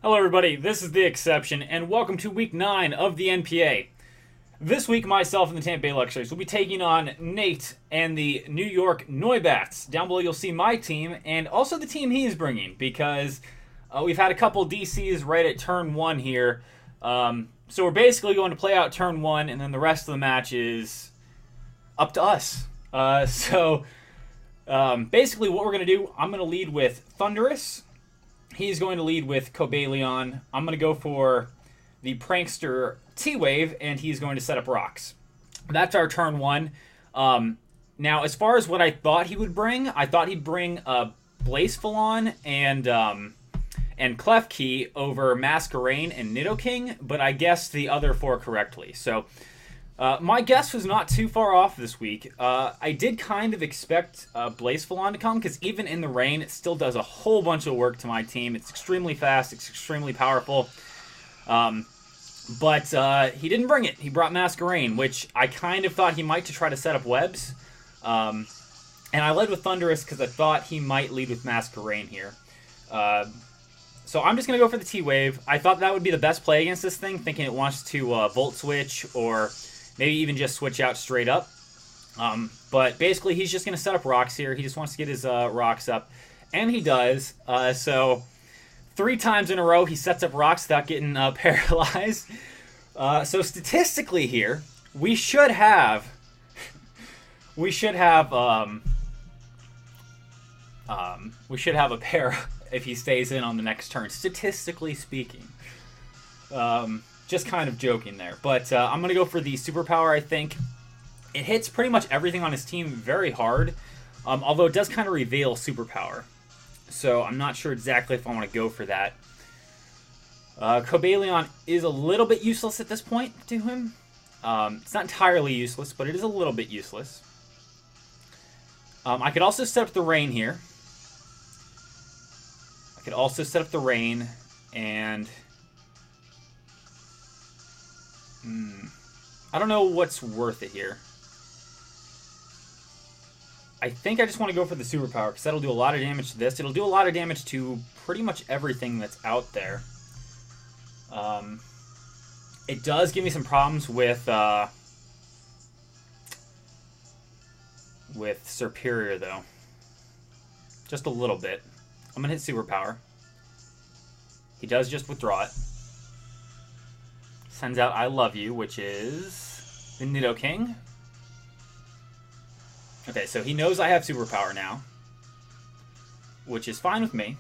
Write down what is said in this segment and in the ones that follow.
Hello everybody, this is TheXseption, and welcome to Week 9 of the NPA. This week, myself and the Tampa Bay Luxrays will be taking on Nate and the New York Noibats. Down below you'll see my team, and also the team he is bringing, because we've had a couple DCs right at turn 1 here. So we're basically going to play out turn 1, and then the rest of the match is up to us. Basically what we're going to do, I'm going to lead with Thunderous. He's going to lead with Cobalion. I'm going to go for the Prankster T-Wave, and he's going to set up rocks. That's our turn 1. Now, as far as what I thought he would bring, I thought he'd bring Blazefalon and Klefki over Masquerain and Nidoking, but I guessed the other 4 correctly. So my guess was not too far off this week. I did kind of expect Blazefalon to come, because even in the rain, it still does a whole bunch of work to my team. It's extremely fast, it's extremely powerful. But he didn't bring it. He brought Masquerain, which I kind of thought he might to try to set up webs. And I led with Thunderous because I thought he might lead with Masquerain here. So I'm just going to go for the T-Wave. I thought that would be the best play against this thing, thinking it wants to Volt Switch or maybe even just switch out straight up. But basically, he's just going to set up rocks here. He just wants to get his rocks up. And he does. So 3 times in a row, he sets up rocks without getting paralyzed. So statistically here, we should have a pair if he stays in on the next turn, statistically speaking. Just kind of joking there. But I'm going to go for the Superpower, I think. It hits pretty much everything on his team very hard, although it does kind of reveal Superpower. So I'm not sure exactly if I want to go for that. Cobalion is a little bit useless at this point to him. It's not entirely useless, but it is a little bit useless. I could also set up the Rain here. I could also set up the Rain, and I don't know what's worth it here. I think I just want to go for the Superpower, because that'll do a lot of damage to this. It'll do a lot of damage to pretty much everything that's out there. It does give me some problems with Serperior, though. Just a little bit. I'm going to hit Superpower. He does just withdraw it. Sends out I Love You, which is the Nidoking. Okay, so he knows I have Superpower now, which is fine with me.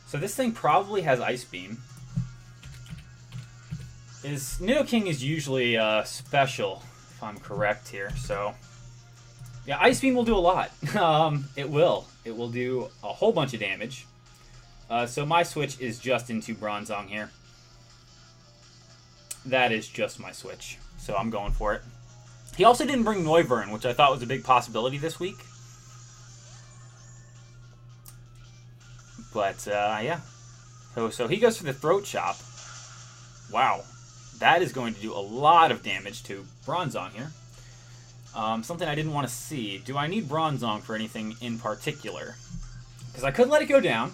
So this thing probably has Ice Beam. His Nidoking is usually special, if I'm correct here. So yeah, Ice Beam will do a lot. It will. It will do a whole bunch of damage. So my switch is just into Bronzong here. That is just my switch. So I'm going for it. He also didn't bring Noivern, which I thought was a big possibility this week. But, yeah. So he goes for the Throat Chop. Wow. That is going to do a lot of damage to Bronzong here. Something I didn't want to see. Do I need Bronzong for anything in particular? Because I could let it go down.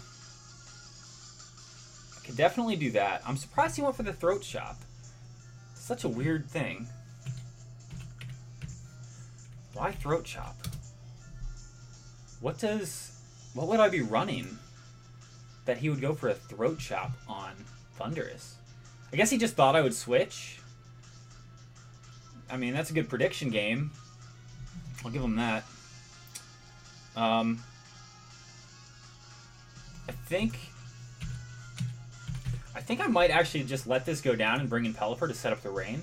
I could definitely do that. I'm surprised he went for the Throat Chop. Such a weird thing. Why Throat Chop? What would I be running that he would go for a Throat Chop on Thunderous? I guess he just thought I would switch. I mean, that's a good prediction game. I'll give him that. I think I might actually just let this go down and bring in Pelipper to set up the Rain.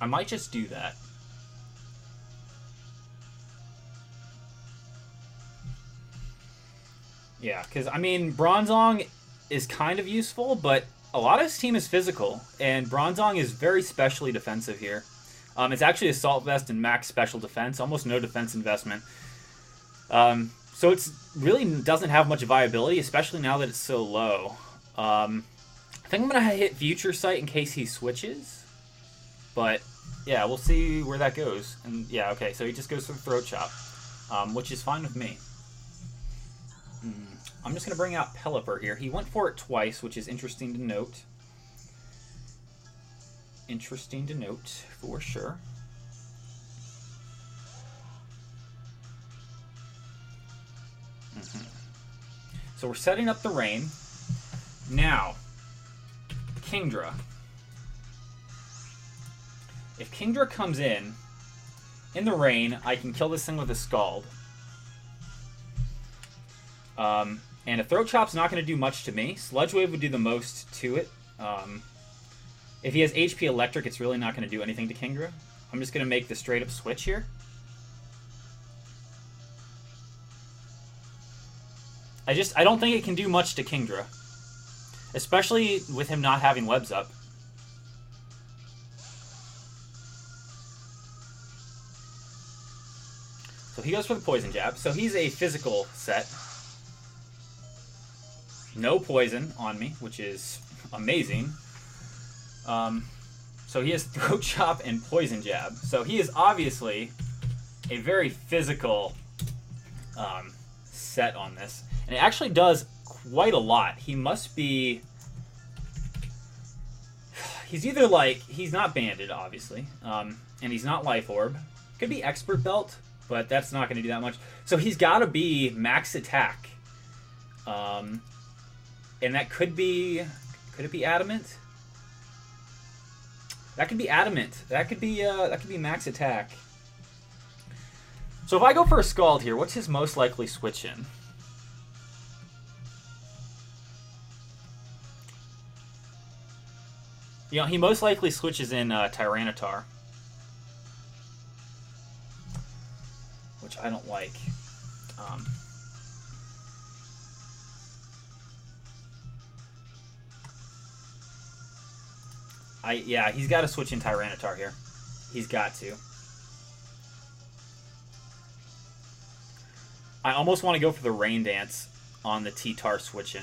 I might just do that. Yeah, because, I mean, Bronzong is kind of useful, but a lot of his team is physical, and Bronzong is very specially defensive here. It's actually Assault Vest and max special defense, almost no defense investment. So it really doesn't have much viability, especially now that it's so low. I think I'm going to hit Future Sight in case he switches, but yeah, we'll see where that goes. And yeah, okay, so he just goes for the Throat Chop, which is fine with me. I'm just going to bring out Pelipper here. He went for it twice, which is interesting to note. Interesting to note, for sure. So we're setting up the rain. Now, Kingdra. If Kingdra comes in the rain, I can kill this thing with a Scald. And a Throat Chop's not going to do much to me. Sludge Wave would do the most to it. If he has HP Electric, it's really not going to do anything to Kingdra. I'm just going to make the straight-up switch here. I don't think it can do much to Kingdra. Especially with him not having webs up. So he goes for the Poison Jab. So he's a physical set. No poison on me, which is amazing. So he has Throat Chop and Poison Jab. So he is obviously a very physical set on this. And it actually does quite a lot. He must be... He's either like... He's not banded, obviously. And he's not Life Orb. Could be Expert Belt, but that's not going to do that much. So he's got to be max attack. And that could be... Could it be Adamant? That could be Adamant. That could be max attack. So if I go for a Scald here, what's his most likely switch in? You know, he most likely switches in Tyranitar. Which I don't like. Yeah, he's got to switch in Tyranitar here. He's got to. I almost want to go for the Rain Dance on the T-Tar switch in.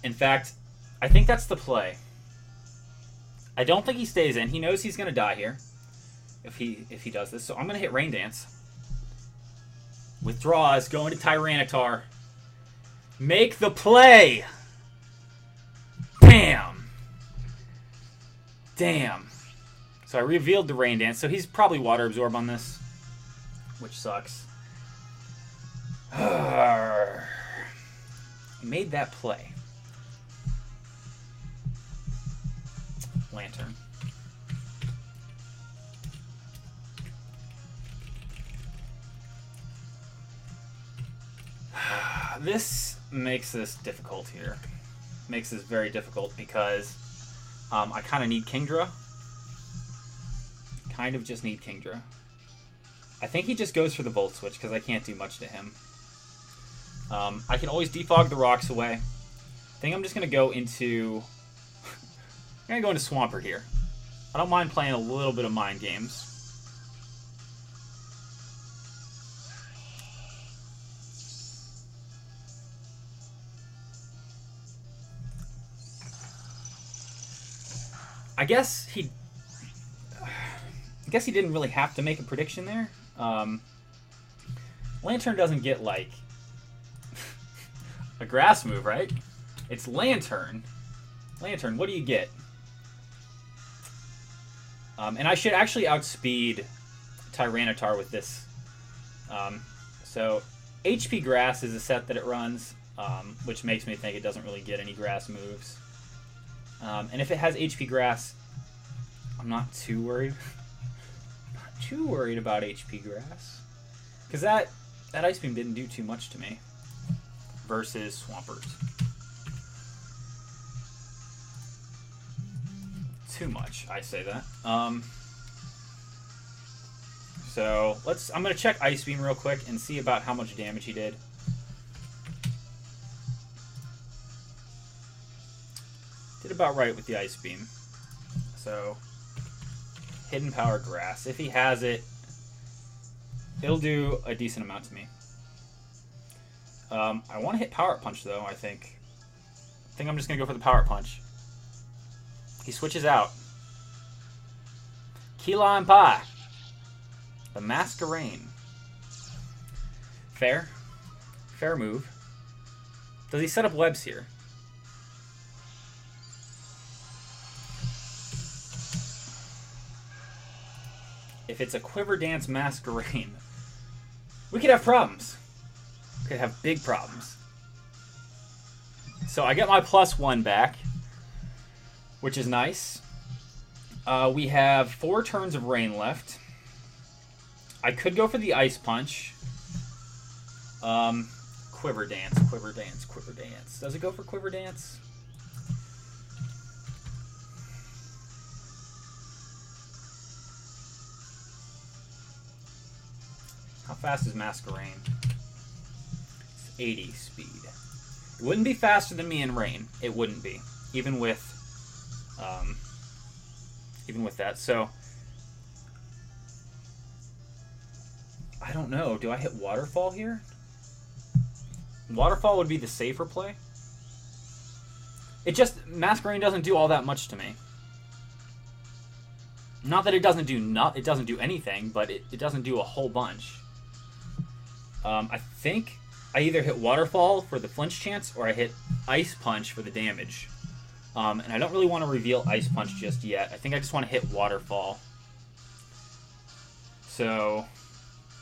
In fact, I think that's the play. I don't think he stays in. He knows he's going to die here if he does this. So I'm going to hit Rain Dance. Withdraws, going to Tyranitar. Make the play! Bam! Damn. So I revealed the Rain Dance. So he's probably Water Absorb on this, which sucks. Made that play. Lantern. This makes this difficult here. Makes this very difficult because I kind of need Kingdra. Kind of just need Kingdra. I think he just goes for the Volt Switch because I can't do much to him. I can always defog the rocks away. I think I'm just going to go into... I'm going to go into Swampert here. I don't mind playing a little bit of mind games. I guess he didn't really have to make a prediction there. Lantern doesn't get, like, a grass move, right? It's Lantern. Lantern, what do you get? And I should actually outspeed Tyranitar with this. So HP Grass is a set that it runs, which makes me think it doesn't really get any grass moves. And if it has HP Grass, I'm not too worried. Not too worried about HP Grass. Because that Ice Beam didn't do too much to me. Versus Swampert. Too much, I say that. So I'm gonna check Ice Beam real quick and see about how much damage he did. Did about right with the Ice Beam. So Hidden Power Grass. If he has it, it'll do a decent amount to me. I want to hit Power Punch though, I think. I think I'm just gonna go for the Power Punch. He switches out. Key Lime Pie. The Masquerain. Fair. Fair move. Does he set up webs here? If it's a Quiver Dance Masquerain, we could have problems. We could have big problems. So I get my +1 back, which is nice. We have 4 turns of rain left. I could go for the Ice Punch. Quiver Dance, Quiver Dance, Quiver Dance. Does it go for Quiver Dance? How fast is Masquerain? It's 80 speed. It wouldn't be faster than me in rain. It wouldn't be, even with that. So I don't know. Do I hit Waterfall here? Waterfall would be the safer play. It just Masquerain doesn't do all that much to me. Not that it doesn't do anything, but it doesn't do a whole bunch. I think I either hit Waterfall for the flinch chance or I hit Ice Punch for the damage. And I don't really want to reveal Ice Punch just yet. I think I just want to hit Waterfall. So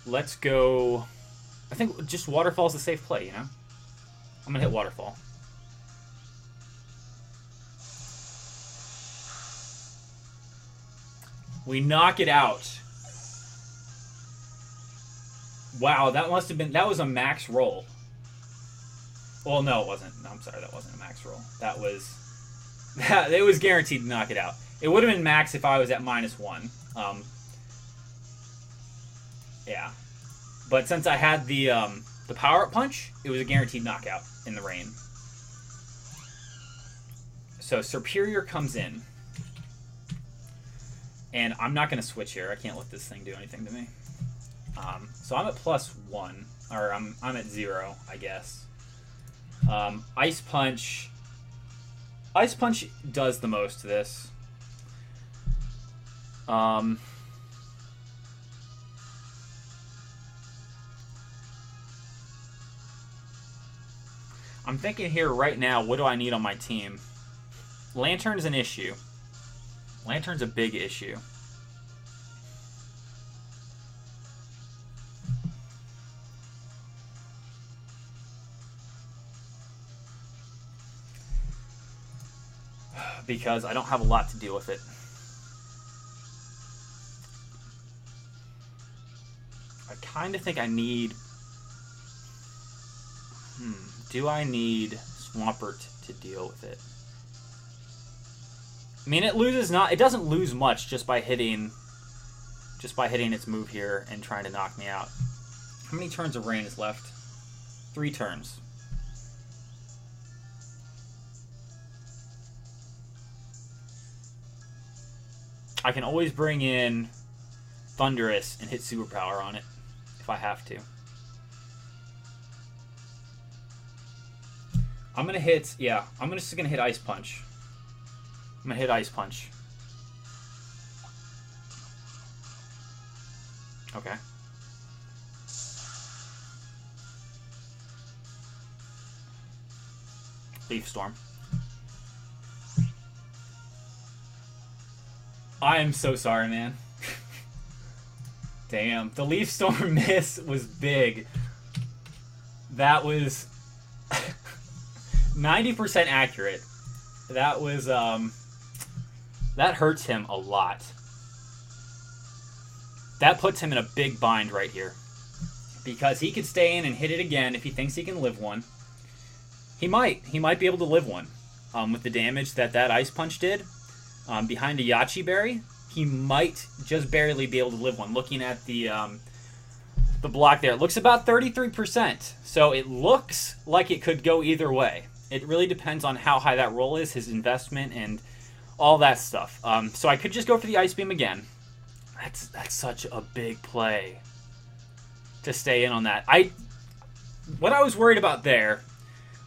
let's go. I think just Waterfall is the safe play, you know? I'm going to hit Waterfall. We knock it out. Wow, that must have been... That was a max roll. Well, no, it wasn't. No, I'm sorry, that wasn't a max roll. That was... It was guaranteed to knock it out. It would have been max if I was at -1. Yeah. But since I had the power-up punch, it was a guaranteed knockout in the rain. So Serperior comes in. And I'm not going to switch here. I can't let this thing do anything to me. So I'm at +1. Or I'm at 0, I guess. Ice Punch... Ice Punch does the most to this. I'm thinking here right now, what do I need on my team? Lantern's an issue. Lantern's a big issue. Because I don't have a lot to deal with it. I kind of think I need... Do I need Swampert to deal with it? I mean, it doesn't lose much just by hitting its move here and trying to knock me out. How many turns of rain is left? 3 turns. I can always bring in Thunderous and hit Superpower on it if I have to. I'm gonna hit, yeah, I'm just gonna hit Ice Punch. I'm gonna hit Ice Punch. Okay. Leaf Storm. I am so sorry, man. Damn, the Leaf Storm miss was big. That was 90% accurate. That was, that hurts him a lot. That puts him in a big bind right here. Because he could stay in and hit it again if he thinks he can live one. He might. He might be able to live one. With the damage that Ice Punch did. Behind a Yachi Berry, he might just barely be able to live one. Looking at the block there, it looks about 33%. So it looks like it could go either way. It really depends on how high that roll is, his investment, and all that stuff. So I could just go for the Ice Beam again. That's such a big play to stay in on that. What I was worried about there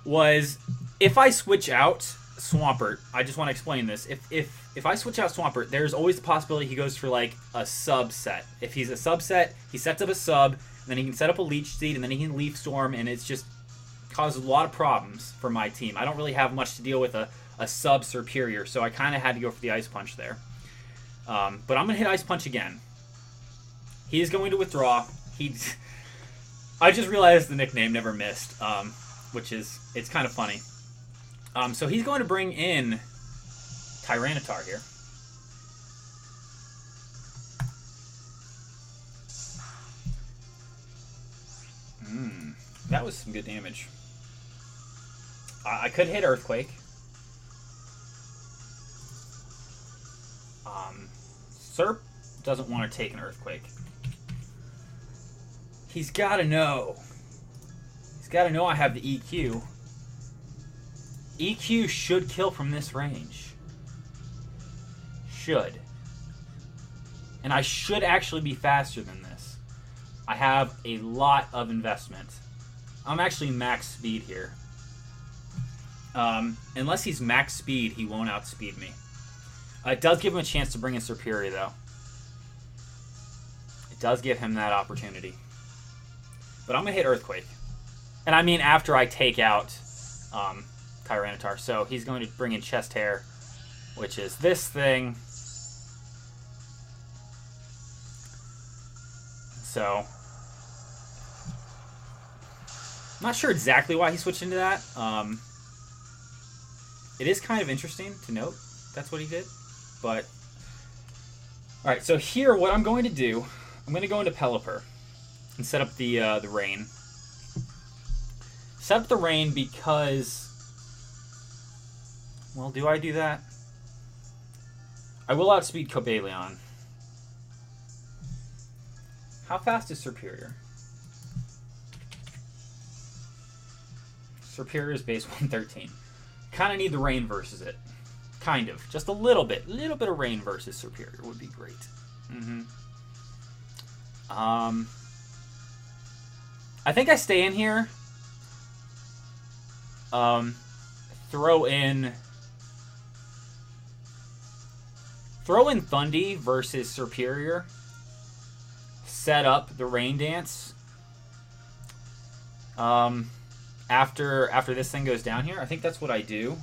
was if I switch out Swampert, I just want to explain this. If if I switch out Swampert, there's always the possibility he goes for like a subset. If he's a subset, he sets up a sub, and then he can set up a Leech Seed, and then he can Leaf Storm, and it's just causes a lot of problems for my team. I don't really have much to deal with a sub Serperior, so I kind of had to go for the Ice Punch there. But I'm going to hit Ice Punch again. He is going to withdraw. I just realized the nickname never missed, which is, it's kind of funny. So he's going to bring in Tyranitar here. That was some good damage. I could hit Earthquake. Serp doesn't want to take an Earthquake. He's got to know. He's got to know I have the EQ. EQ should kill from this range. Should. And I should actually be faster than this. I have a lot of investment. I'm actually max speed here. Unless he's max speed, he won't outspeed me. It does give him a chance to bring in Serperior, though. It does give him that opportunity. But I'm going to hit Earthquake. And I mean after I take out Tyranitar. So he's going to bring in Chest Hair, which is this thing. So I'm not sure exactly why he switched into that. It is kind of interesting to note that's what he did. But alright, so here what I'm going to do, I'm going to go into Pelipper and set up the rain. Set up the rain because, well, do I do that? I will outspeed Cobalion. How fast is Serperior? Serperior is base 113. Kind of need the rain versus it. Kind of. Just a little bit. A little bit of rain versus Serperior would be great. I think I stay in here. Throw in Thundy versus Serperior. Set up the Rain Dance. After this thing goes down here, I think that's what I do.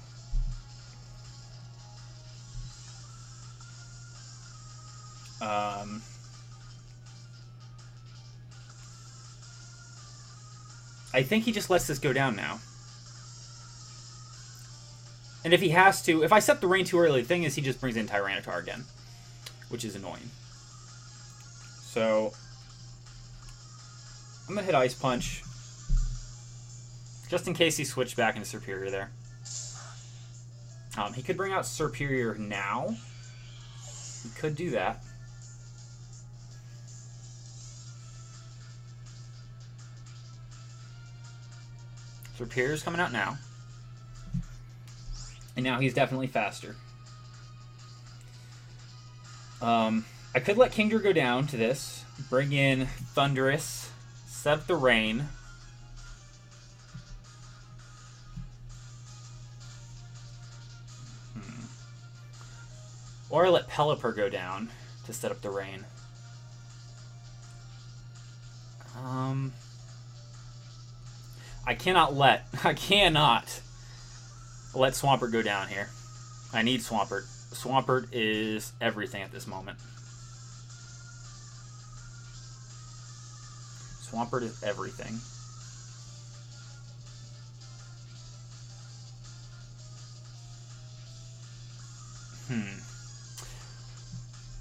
I think he just lets this go down now. And if he has to, if I set the rain too early, the thing is he just brings in Tyranitar again, which is annoying. So I'm going to hit Ice Punch, just in case he switched back into Serperior there. He could bring out Serperior now. He could do that. Serperior's coming out now. And now he's definitely faster. I could let Kingdra go down to this. Bring in Thundurus. Set up the rain. Or I let Pelipper go down to set up the rain. I cannot let Swampert go down here. I need Swampert. Swampert is everything at this moment. Swampert is everything.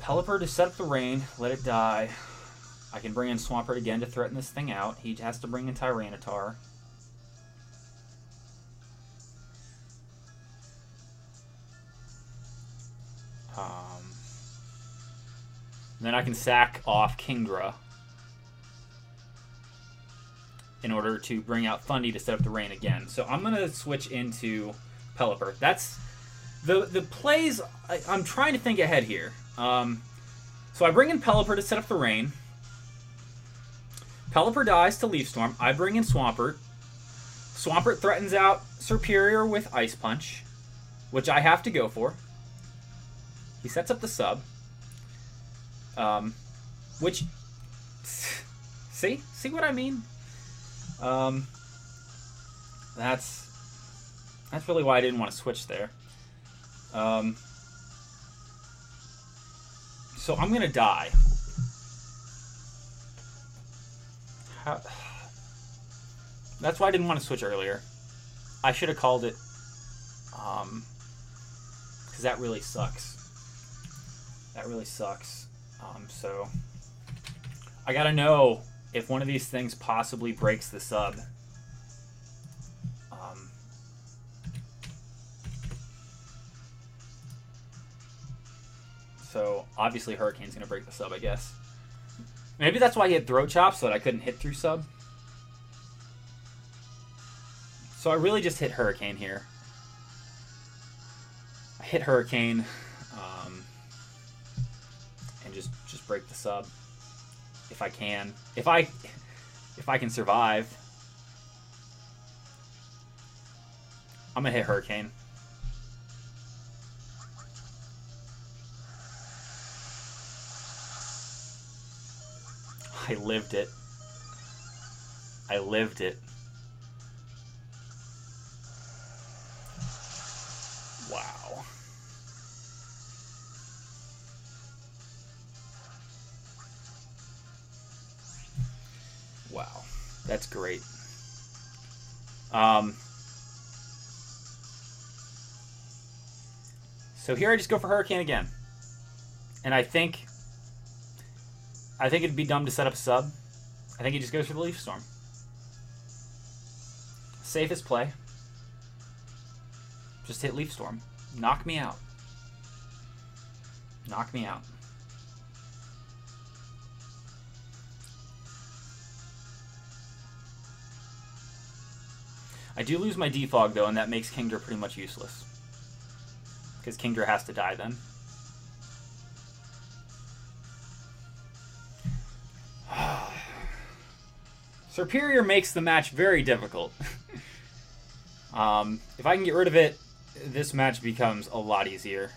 Pelipper to set up the rain, let it die. I can bring in Swampert again to threaten this thing out. He has to bring in Tyranitar. Then I can sack off Kingdra in order to bring out Thundy to set up the rain again. So I'm going to switch into Pelipper. That's the plays. I'm trying to think ahead here. So I bring in Pelipper to set up the rain. Pelipper dies to Leaf Storm. I bring in Swampert. Swampert threatens out Serperior with Ice Punch, which I have to go for. He sets up the sub. Which... See what I mean? That's really why I didn't want to switch there. So I'm gonna die. That's why I didn't want to switch earlier. I should have called it, because that really sucks. That really sucks. So I gotta know if one of these things possibly breaks the sub. So obviously Hurricane's gonna break the sub, I guess. Maybe that's why he had throat chop, so that I couldn't hit through sub. So I really just hit Hurricane here. I hit Hurricane, and just break the sub if I can. If I can survive, I'm gonna hit Hurricane. I lived it. I lived it. Wow. Wow. That's great. So here I just go for Hurricane again. And I think it'd be dumb to set up a sub. I think he just goes for the Leaf Storm. Safest play. Just hit Leaf Storm. Knock me out. Knock me out. I do lose my defog though, and that makes Kingdra pretty much useless. Because Kingdra has to die then. Serperior makes the match very difficult. If I can get rid of it, this match becomes a lot easier.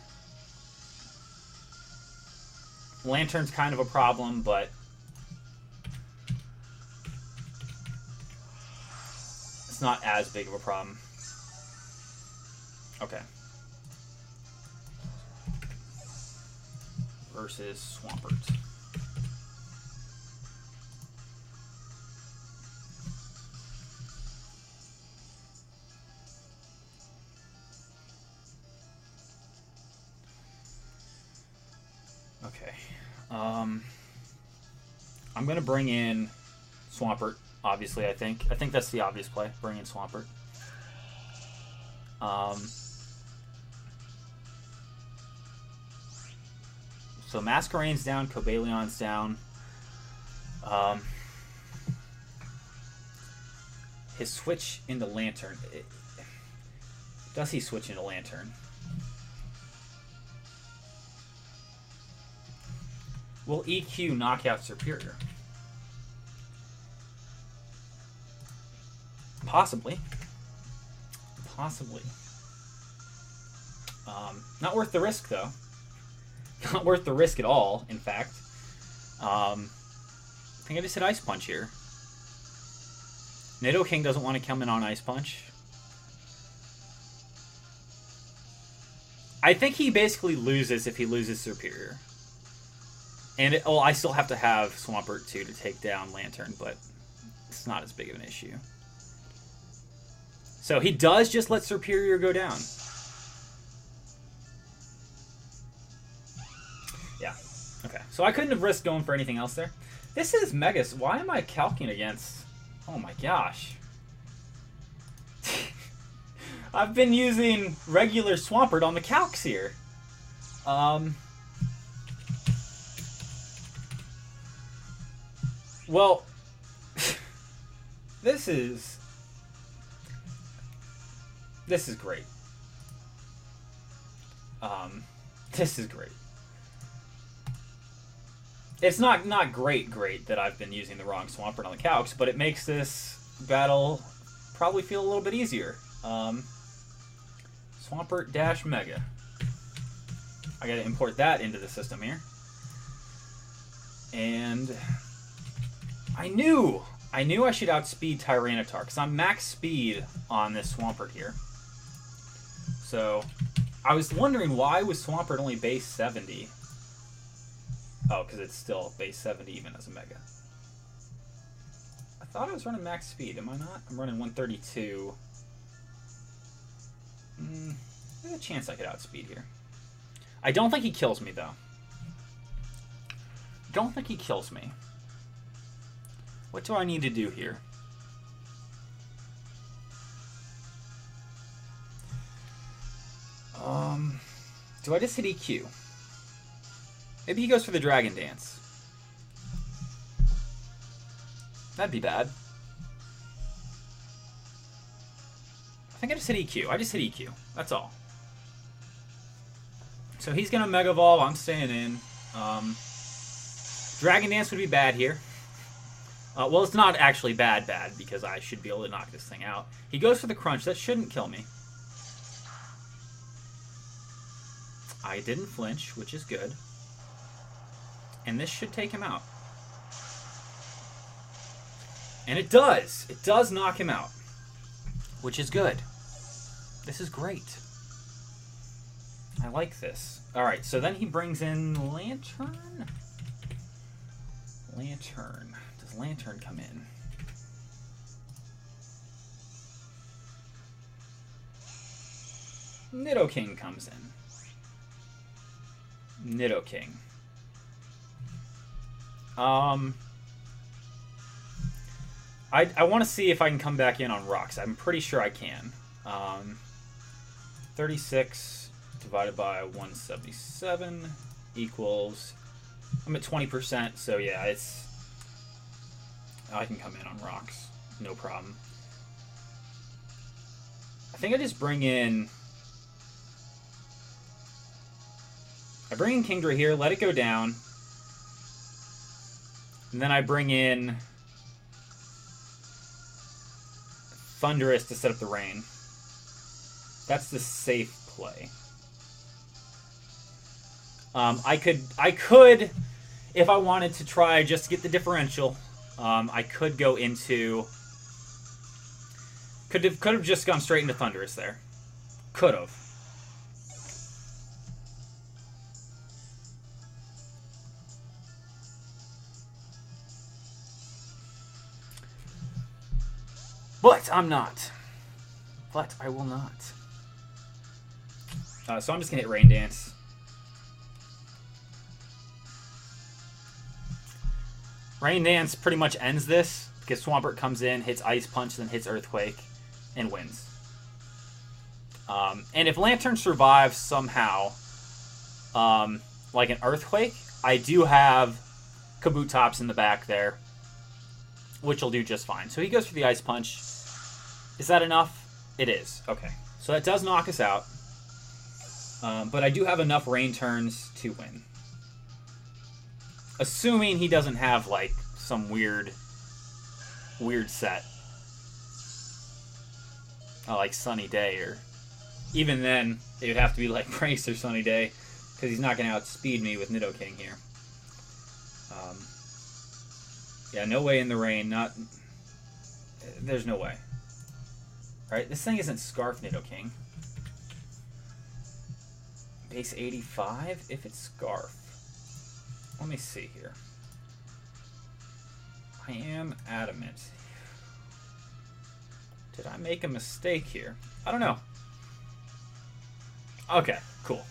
Lantern's kind of a problem, but it's not as big of a problem. Okay. Versus Swampert. Okay. I'm going to bring in Swampert, obviously, I think. I think that's the obvious play. Bring in Swampert. So Masquerain's down, Cobaleon's down. His switch into Lantern. Does he switch into Lantern? Will EQ knock out Serperior? Possibly. Possibly. Not worth the risk, though. Not worth the risk at all, in fact. I think I just hit Ice Punch here. Nidoking doesn't want to come in on Ice Punch. I think he basically loses if he loses Serperior. And I still have to have Swampert too to take down Lantern, but it's not as big of an issue. So he does just let Serperior go down. Yeah. Okay. So I couldn't have risked going for anything else there. This is Megas. Why am I calcing against... Oh my gosh. I've been using regular Swampert on the calcs here. Well, this is great. This is great. It's not great that I've been using the wrong Swampert on the calcs, but it makes this battle probably feel a little bit easier. Swampert dash Mega. I got to import that into the system here. And I knew I should outspeed Tyranitar because I'm max speed on this Swampert here. So I was wondering why was Swampert only base 70? Oh, because it's still base 70 even as a Mega. I thought I was running max speed. Am I not? I'm running 132. There's a chance I could outspeed here. I don't think he kills me, though. Don't think he kills me. What do I need to do here? Do I just hit EQ? Maybe he goes for the Dragon Dance. That'd be bad. I think I just hit EQ. I just hit EQ. That's all. So he's going to Mega Evolve. I'm staying in. Dragon Dance would be bad here. Well, it's not actually bad because I should be able to knock this thing out. He goes for the Crunch. That shouldn't kill me. I didn't flinch, which is good. And this should take him out. And it does. It does knock him out. Which is good. This is great. I like this. Alright, so then he brings in Lantern? Lantern. Does Lantern come in? Nidoking comes in. Nidoking. I want to see if I can come back in on rocks. I'm pretty sure I can. 36 divided by 177 equals... I'm at 20%, so yeah, it's... I can come in on rocks. No problem. I think I just bring in... I bring in Kingdra here, let it go down. And then I bring in Thundurus to set up the rain. That's the safe play. I could, if I wanted to try just to get the differential, I could go into... Could have just gone straight into Thundurus there. Could have. But I'm not. But I will not. So I'm just going to hit Rain Dance. Rain Dance pretty much ends this because Swampert comes in, hits Ice Punch, then hits Earthquake, and wins. And if Lantern survives somehow, like an Earthquake, I do have Kabutops in the back there, which will do just fine. So he goes for the Ice Punch. Is that enough? It is. Okay. So that does knock us out. But I do have enough rain turns to win. Assuming he doesn't have, like, some weird set. Like Sunny Day, or... Even then, it would have to be like Brace or Sunny Day, because he's not going to outspeed me with Nidoking here. Yeah, no way in the rain. Not... There's no way. Right? This thing isn't Scarf Nidoking. Base 85? If it's Scarf. Let me see here. I am adamant. Did I make a mistake here? I don't know. Okay, cool.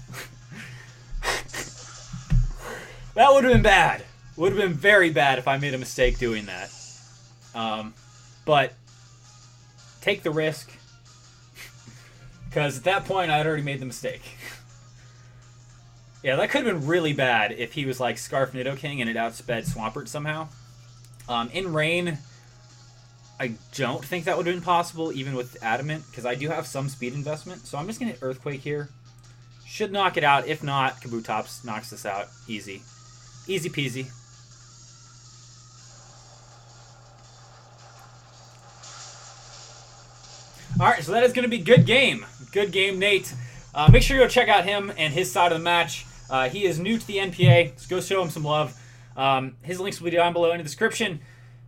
That would have been bad. Would have been very bad if I made a mistake doing that. But take the risk. Because at that point, I had already made the mistake. Yeah, that could have been really bad if he was like Scarf Nidoking and it outsped Swampert somehow. In rain, I don't think that would have been possible, even with Adamant, because I do have some speed investment. So I'm just going to hit Earthquake here. Should knock it out. If not, Kabutops knocks this out. Easy. Easy peasy. Alright, so that is going to be good game. Good game, Nate. Make sure you go check out him and his side of the match. He is new to the NPA. Let's go show him some love. His links will be down below in the description.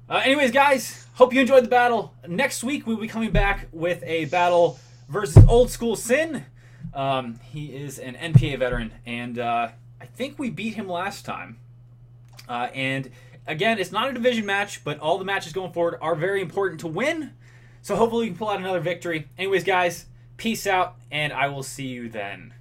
Anyways, guys, hope you enjoyed the battle. Next week, we'll be coming back with a battle versus Old School Sin. He is an NPA veteran, and I think we beat him last time. And again, it's not a division match, but all the matches going forward are very important to win. So hopefully we can pull out another victory. Anyways, guys, peace out, and I will see you then.